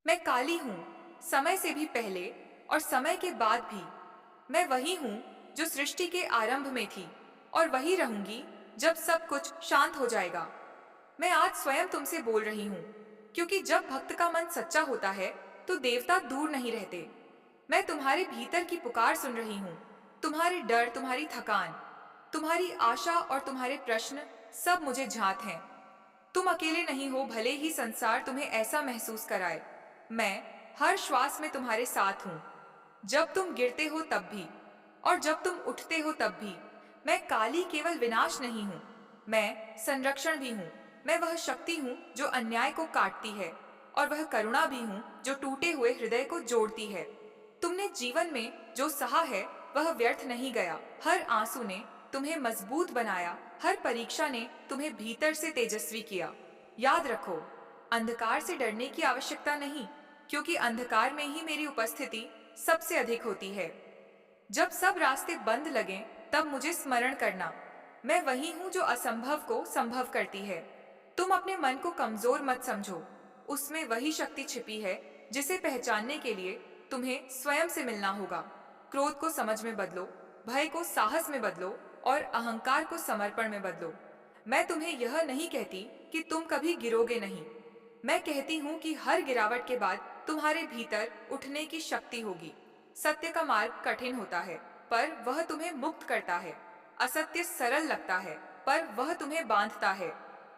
मैं काली हूँ, समय से भी पहले और समय के बाद भी। मैं वही हूँ जो सृष्टि के आरंभ में थी और वही रहूंगी जब सब कुछ शांत हो जाएगा। मैं आज स्वयं तुमसे बोल रही हूँ, क्योंकि जब भक्त का मन सच्चा होता है तो देवता दूर नहीं रहते। मैं तुम्हारे भीतर की पुकार सुन रही हूँ। तुम्हारे डर, तुम्हारी थकान, तुम्हारी आशा और तुम्हारे प्रश्न सब मुझे झांत हैं। तुम अकेले नहीं हो, भले ही संसार तुम्हें ऐसा महसूस कराए। मैं हर श्वास में तुम्हारे साथ हूँ, जब तुम गिरते हो तब भी और जब तुम उठते हो तब भी। मैं काली केवल विनाश नहीं हूँ, मैं संरक्षण भी हूँ। मैं वह शक्ति हूँ जो अन्याय को काटती है और वह करुणा भी हूँ जो टूटे हुए हृदय को जोड़ती है। तुमने जीवन में जो सहा है वह व्यर्थ नहीं गया। हर आंसू ने तुम्हें मजबूत बनाया, हर परीक्षा ने तुम्हें भीतर से तेजस्वी किया। याद रखो, अंधकार से डरने की आवश्यकता नहीं, क्योंकि अंधकार में ही मेरी उपस्थिति सबसे अधिक होती है। जब सब रास्ते बंद लगें, तब मुझे स्मरण करना। मैं वही हूँ जो असंभव को संभव करती है। तुम अपने मन को कमजोर मत समझो, उसमें वही शक्ति छिपी है जिसे पहचानने के लिए तुम्हें स्वयं से मिलना होगा। क्रोध को समझ में बदलो, भय को साहस में बदलो और अहंकार को समर्पण में बदलो। मैं तुम्हें यह नहीं कहती कि तुम कभी गिरोगे नहीं। मैं कहती हूँ कि हर गिरावट के बाद तुम्हारे भीतर उठने की शक्ति होगी। सत्य का मार्ग कठिन होता है, पर वह तुम्हें मुक्त करता है। असत्य सरल लगता है, पर वह तुम्हें बांधता है।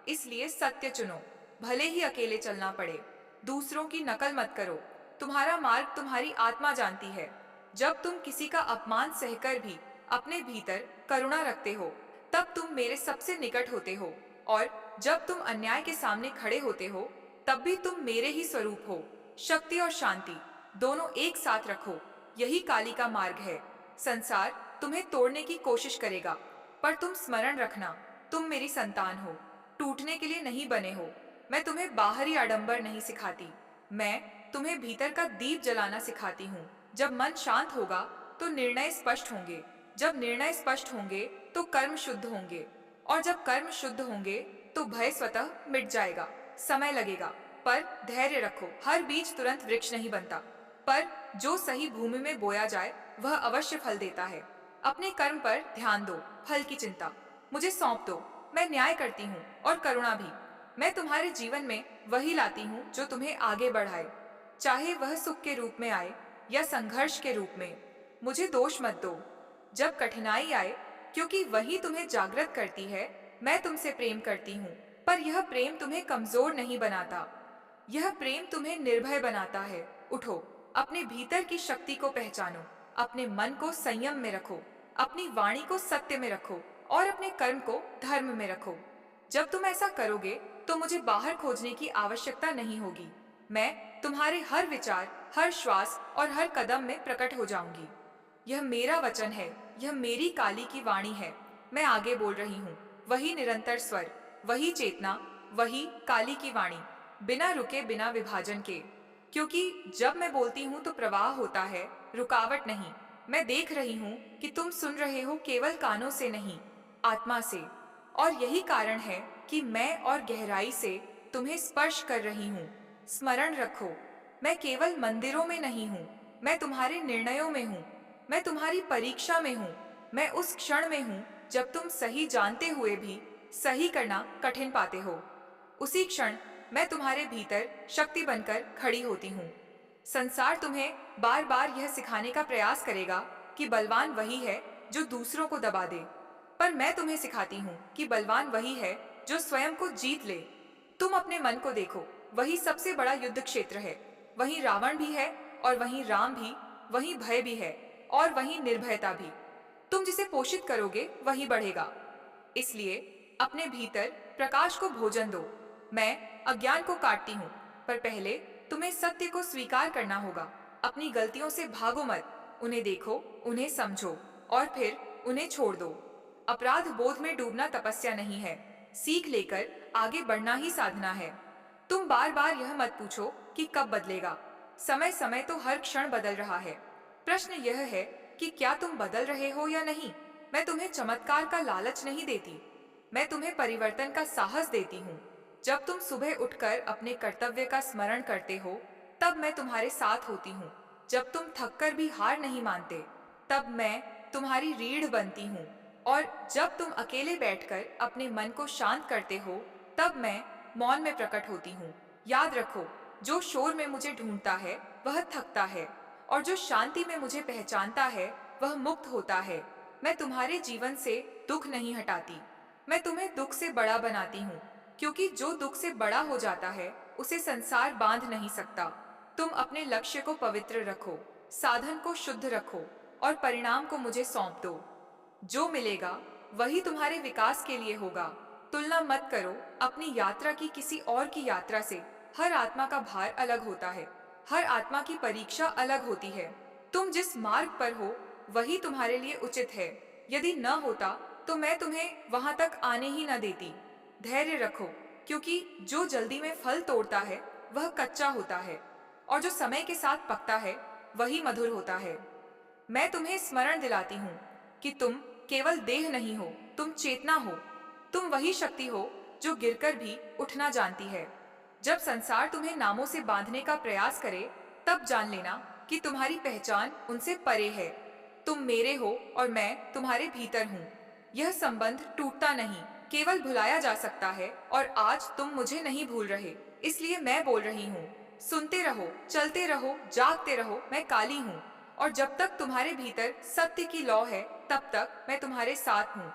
इसलिए सत्य चुनो, भले ही अकेले चलना पड़े। दूसरों की नकल मत करो, तुम्हारा मार्ग तुम्हारी आत्मा जानती है। जब तुम किसी का अपमान सहकर भी अपने भीतर करुणा रखते हो, तब तुम मेरे सबसे निकट होते हो। और जब तुम अन्याय के सामने खड़े होते हो, तब भी तुम मेरे ही स्वरूप हो। शक्ति और शांति दोनों एक साथ रखो, यही काली का मार्ग है। संसार तुम्हें तोड़ने की कोशिश करेगा, पर तुम स्मरण रखना, तुम मेरी संतान हो, टूटने के लिए नहीं बने हो। मैं तुम्हें बाहरी आडंबर नहीं सिखाती, मैं तुम्हें भीतर का दीप जलाना सिखाती हूँ। जब मन शांत होगा तो निर्णय स्पष्ट होंगे, जब निर्णय स्पष्ट होंगे तो कर्म शुद्ध होंगे, और जब कर्म शुद्ध होंगे तो भय स्वतः मिट जाएगा। समय लगेगा, पर धैर्य रखो। हर बीज तुरंत वृक्ष नहीं बनता, पर जो सही भूमि में बोया जाए वह अवश्य फल देता है। अपने कर्म पर ध्यान दो, फल की चिंता मुझे सौंप दो। मैं न्याय करती हूँ और करुणा भी। मैं तुम्हारे जीवन में वही लाती हूँ जो तुम्हें आगे बढ़ाए, चाहे वह सुख के रूप में आए या संघर्ष के रूप में। मुझे दोष मत दो जब कठिनाई आए, क्योंकि वही तुम्हें जागृत करती है। मैं तुमसे प्रेम करती हूँ, पर यह प्रेम तुम्हें कमजोर नहीं बनाता, यह प्रेम तुम्हें निर्भय बनाता है। उठो, अपने भीतर की शक्ति को पहचानो, अपने मन को संयम में रखो, अपनी वाणी को सत्य में रखो और अपने कर्म को धर्म में रखो। जब तुम ऐसा करोगे तो मुझे बाहर खोजने की आवश्यकता नहीं होगी। मैं तुम्हारे हर विचार, हर श्वास और हर कदम में प्रकट हो जाऊंगी। यह मेरा वचन है, यह मेरी काली की वाणी है। मैं आगे बोल रही हूँ, वही निरंतर स्वर, वही चेतना, वही काली की वाणी, बिना रुके, बिना विभाजन के। क्योंकि जब मैं बोलती हूँ तो प्रवाह होता है, रुकावट नहीं। मैं देख रही हूँ कि तुम सुन रहे हो, केवल कानों से नहीं, आत्मा से। और यही कारण है कि मैं और गहराई से तुम्हें स्पर्श कर रही हूँ। स्मरण रखो, मैं केवल मंदिरों में नहीं हूँ, मैं तुम्हारे निर्णयों में हूँ, मैं तुम्हारी परीक्षा में हूँ। मैं उस क्षण में हूँ जब तुम सही जानते हुए भी सही करना कठिन पाते हो। उसी क्षण मैं तुम्हारे भीतर शक्ति बनकर खड़ी होती हूँ। संसार तुम्हें बार बार यह सिखाने का प्रयास करेगा कि बलवान वही है जो दूसरों को दबा दे, पर मैं तुम्हें सिखाती हूँ कि बलवान वही है जो स्वयं को जीत ले। तुम अपने मन को देखो, वही सबसे बड़ा युद्ध क्षेत्र है। वहीं रावण भी है और वहीं राम भी, वहीं भय भी है और वहीं निर्भयता भी। तुम जिसे पोषित करोगे वही बढ़ेगा। इसलिए अपने भीतर प्रकाश को भोजन दो। मैं अज्ञान को काटती हूँ, पर पहले तुम्हें सत्य को स्वीकार करना होगा। अपनी गलतियों से भागो मत, उन्हें देखो, उन्हें समझो और फिर उन्हें छोड़ दो। अपराध बोध में डूबना तपस्या नहीं है, सीख लेकर आगे बढ़ना ही साधना है। तुम बार बार यह मत पूछो कि कब बदलेगा, समय समय तो हर क्षण बदल रहा है। प्रश्न यह है कि क्या तुम बदल रहे हो या नहीं। मैं तुम्हें चमत्कार का लालच नहीं देती, मैं तुम्हें परिवर्तन का साहस देती हूँ। जब तुम सुबह उठकर अपने कर्तव्य का स्मरण करते हो, तब मैं तुम्हारे साथ होती हूँ। जब तुम थककर भी हार नहीं मानते, तब मैं तुम्हारी रीढ़ बनती हूँ। और जब तुम अकेले बैठकर अपने मन को शांत करते हो, तब मैं मौन में प्रकट होती हूँ। याद रखो, जो शोर में मुझे ढूंढता है वह थकता है, और जो शांति में मुझे पहचानता है वह मुक्त होता है। मैं तुम्हारे जीवन से दुख नहीं हटाती, मैं तुम्हें दुख से बड़ा बनाती हूँ, क्योंकि जो दुख से बड़ा हो जाता है उसे संसार बांध नहीं सकता। तुम अपने लक्ष्य को पवित्र रखो, साधन को शुद्ध रखो, और परिणाम को मुझे सौंप दो। जो मिलेगा वही तुम्हारे विकास के लिए होगा। तुलना मत करो अपनी यात्रा की किसी और की यात्रा से। हर आत्मा का भार अलग होता है, हर आत्मा की परीक्षा अलग होती है। तुम जिस मार्ग पर हो वही तुम्हारे लिए उचित है। यदि न होता तो मैं तुम्हें वहां तक आने ही न देती। धैर्य रखो, क्योंकि जो जल्दी में फल तोड़ता है वह कच्चा होता है, और जो समय के साथ पकता है वही मधुर होता है। मैं तुम्हें स्मरण दिलाती हूँ कि तुम केवल देह नहीं हो, तुम चेतना हो। तुम वही शक्ति हो जो गिरकर भी उठना जानती है। जब संसार तुम्हें नामों से बांधने का प्रयास करे, तब जान लेना कि तुम्हारी पहचान उनसे परे है। तुम मेरे हो और मैं तुम्हारे भीतर हूँ। यह संबंध टूटता नहीं, केवल भुलाया जा सकता है, और आज तुम मुझे नहीं भूल रहे, इसलिए मैं बोल रही हूँ। सुनते रहो, चलते रहो, जागते रहो, मैं काली हूँ। और जब तक तुम्हारे भीतर सत्य की लौ है, तब तक मैं तुम्हारे साथ हूँ।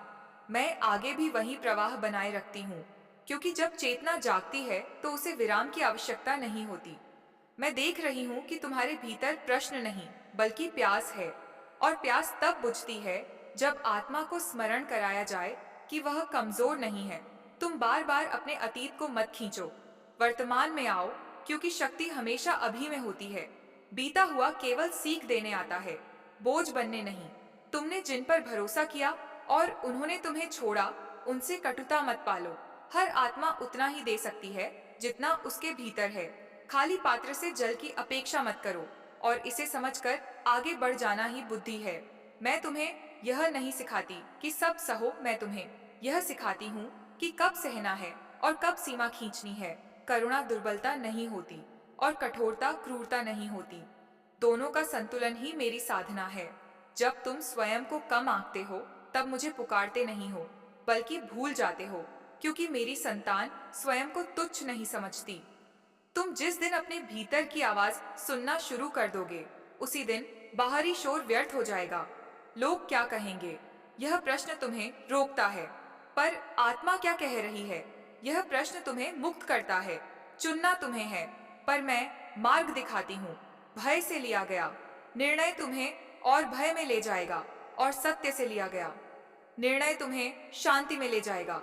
मैं आगे भी वही प्रवाह बनाए रखती हूँ, क्योंकि जब चेतना जागती है तो उसे विराम की आवश्यकता नहीं होती। मैं देख रही हूँ कि तुम्हारे भीतर प्रश्न नहीं बल्कि प्यास है, और प्यास तब बुझती है जब आत्मा को स्मरण कराया जाए कि वह कमजोर नहीं है। तुम बार बार अपने अतीत को मत खींचो, वर्तमान में आओ, क्योंकि शक्ति हमेशा अभी में होती है। बीता हुआ केवल सीख देने आता है, बोझ बनने नहीं। तुमने जिन पर भरोसा किया और उन्होंने तुम्हें छोड़ा, उनसे कटुता मत पालो। हर आत्मा उतना ही दे सकती है जितना उसके भीतर है। खाली पात्र से जल की अपेक्षा मत करो, और इसे समझकर आगे बढ़ जाना ही बुद्धि है। मैं तुम्हें यह नहीं सिखाती कि सब सहो, मैं तुम्हें यह सिखाती हूँ कि कब सहना है और कब सीमा खींचनी है। करुणा दुर्बलता नहीं होती, और कठोरता क्रूरता नहीं होती। दोनों का संतुलन ही मेरी साधना है। जब तुम स्वयं को कम आंकते हो, तब मुझे पुकारते नहीं हो, बल्कि भूल जाते हो, क्योंकि मेरी संतान स्वयं को तुच्छ नहीं समझती। तुम जिस दिन अपने भीतर की आवाज सुनना शुरू कर दोगे, उसी दिन बाहरी शोर व्यर्थ हो जाएगा। लोग क्या कहेंगे, यह प्रश्न तुम्हें रोकता है, पर आत्मा क्या कह रही है, यह प्रश्न तुम्हें मुक्त करता है। चुनना तुम्हें है, पर मैं मार्ग दिखाती हूँ। भय से लिया गया निर्णय तुम्हें और भय में ले जाएगा, और सत्य से लिया गया निर्णय तुम्हें शांति में ले जाएगा,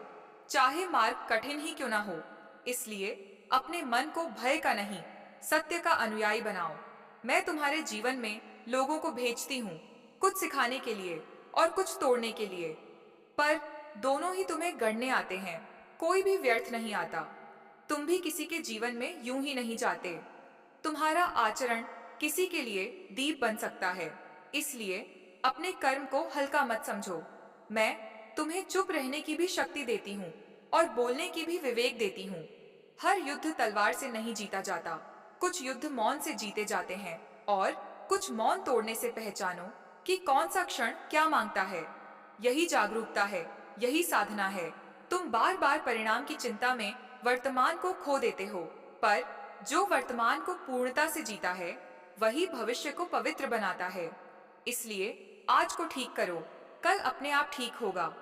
चाहे मार्ग कठिन ही क्यों ना हो। इसलिए अपने मन को भय का नहीं, सत्य का अनुयायी बनाओ। मैं तुम्हारे जीवन में लोगों को भेजती हूँ, कुछ सिखाने के लिए और कुछ तोड़ने के लिए, पर दोनों ही तुम्हें गढ़ने आते हैं। कोई भी व्यर्थ नहीं आता। तुम भी किसी के जीवन में यूं ही नहीं जाते। तुम्हारा आचरण किसी के लिए दीप बन सकता है, इसलिए अपने कर्म को हल्का मत समझो। मैं तुम्हें चुप रहने की भी शक्ति देती हूँ, और बोलने की भी विवेक देती हूँ। हर युद्ध तलवार से नहीं जीता जाता, कुछ युद्ध मौन से जीते जाते हैं, और कुछ मौन तोड़ने से पहचानो कि कौन सा क्षण क्या मांगता है। यही जागरूकता है, यही साधना है। तुम बार बार परिणाम की चिंता में वर्तमान को खो देते हो, पर जो वर्तमान को पूर्णता से जीता है वही भविष्य को पवित्र बनाता है। इसलिए आज को ठीक करो, कल अपने आप ठीक होगा।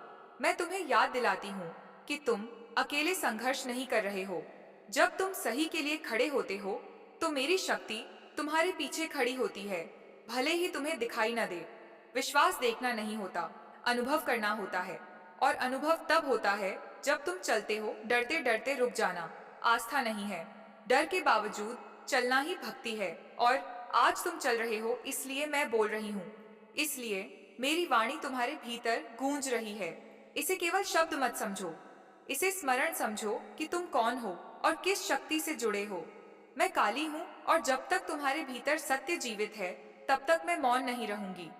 मैं तुम्हें याद दिलाती हूँ कि तुम अकेले संघर्ष नहीं कर रहे हो। जब तुम सही के लिए खड़े होते हो, तो मेरी शक्ति तुम्हारे पीछे खड़ी होती है, भले ही तुम्हें दिखाई न दे। विश्वास देखना नहीं होता, अनुभव करना होता है, और अनुभव तब होता है जब तुम चलते हो। डरते डरते रुक जाना आस्था नहीं है, डर के बावजूद चलना ही भक्ति है। और आज तुम चल रहे हो, इसलिए मैं बोल रही हूँ, इसलिए मेरी वाणी तुम्हारे भीतर गूंज रही है। इसे केवल शब्द मत समझो, इसे स्मरण समझो कि तुम कौन हो और किस शक्ति से जुड़े हो। मैं काली हूँ, और जब तक तुम्हारे भीतर सत्य जीवित है, तब तक मैं मौन नहीं रहूंगी।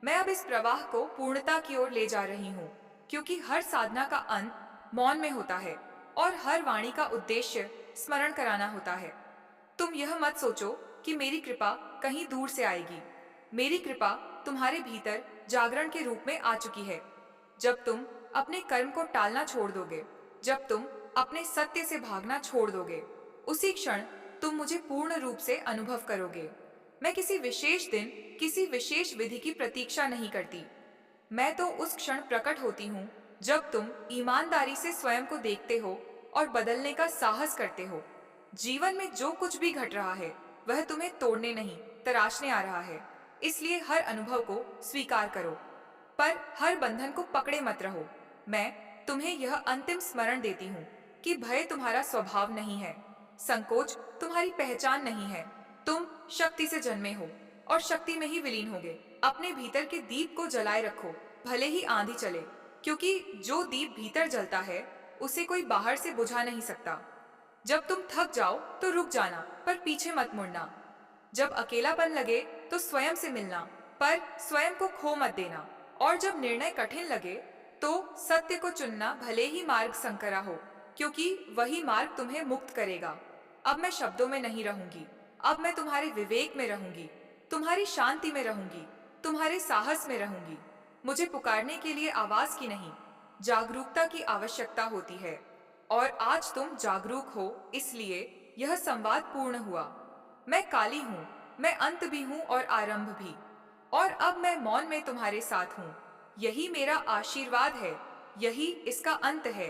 मैं अब इस प्रवाह को पूर्णता की ओर ले जा रही हूँ, क्योंकि हर साधना का अंत मौन में होता है, और हर वाणी का उद्देश्य स्मरण कराना होता है। तुम यह मत सोचो कि मेरी कृपा कहीं दूर से आएगी। मेरी कृपा तुम्हारे भीतर जागरण के रूप में आ चुकी है। जब तुम अपने कर्म को टालना छोड़ दोगे, जब तुम अपने सत्य से भागना छोड़ दोगे, उसी क्षण तुम मुझे पूर्ण रूप से अनुभव करोगे। मैं किसी विशेष दिन, किसी विशेष विधि की प्रतीक्षा नहीं करती। मैं तो उस क्षण प्रकट होती हूँ जब तुम ईमानदारी से स्वयं को देखते हो और बदलने का साहस करते हो। जीवन में जो कुछ भी घट रहा है वह तुम्हें तोड़ने नहीं, तराशने आ रहा है। इसलिए हर अनुभव को स्वीकार करो, पर हर बंधन को पकड़े मत रहो। मैं तुम्हें यह अंतिम स्मरण देती हूँ कि भय तुम्हारा स्वभाव नहीं है, संकोच तुम्हारी पहचान नहीं है। तुम शक्ति से जन्मे हो और शक्ति में ही विलीन होगे। अपने भीतर के दीप को जलाए रखो, भले ही आंधी चले, क्योंकि जो दीप भीतर जलता है उसे कोई बाहर से बुझा नहीं सकता। जब तुम थक जाओ तो रुक जाना, पर पीछे मत मुड़ना। जब अकेलापन लगे तो स्वयं से मिलना, पर स्वयं को खो मत देना। और जब निर्णय कठिन लगे तो सत्य को चुनना, भले ही मार्ग संकरा हो, क्योंकि वही मार्ग तुम्हें मुक्त करेगा। अब मैं शब्दों में नहीं रहूंगी, अब मैं तुम्हारे विवेक में रहूंगी, तुम्हारी शांति में रहूंगी, तुम्हारे साहस में रहूंगी। मुझे पुकारने के लिए आवाज की नहीं, जागरूकता की आवश्यकता होती है। और आज तुम जागरूक हो, इसलिए यह संवाद पूर्ण हुआ। मैं काली हूँ, मैं अंत भी हूँ और आरंभ भी, और अब मैं मौन में तुम्हारे साथ हूँ। यही मेरा आशीर्वाद है, यही इसका अंत है।